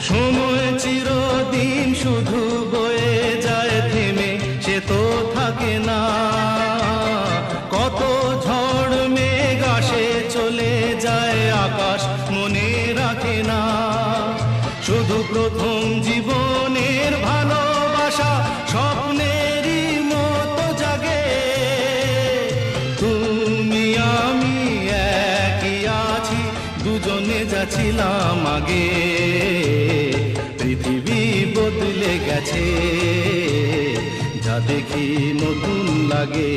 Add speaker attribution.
Speaker 1: সময় চিরদিন শুধু বয়ে যায় থেমে, সে তো থাকে না। কত ঝড় মেঘ আসে চলে যায়, আকাশ মনে রাখে না। শুধু প্রথম জীবনের ভালোবাসা স্বপ্নেরই মতো জাগে। তুমি আমি একই আছি, দুজনে যাচ্ছিলাম আগে। পৃথিবী বদলে গেছে, যা দেখি নতুন লাগে।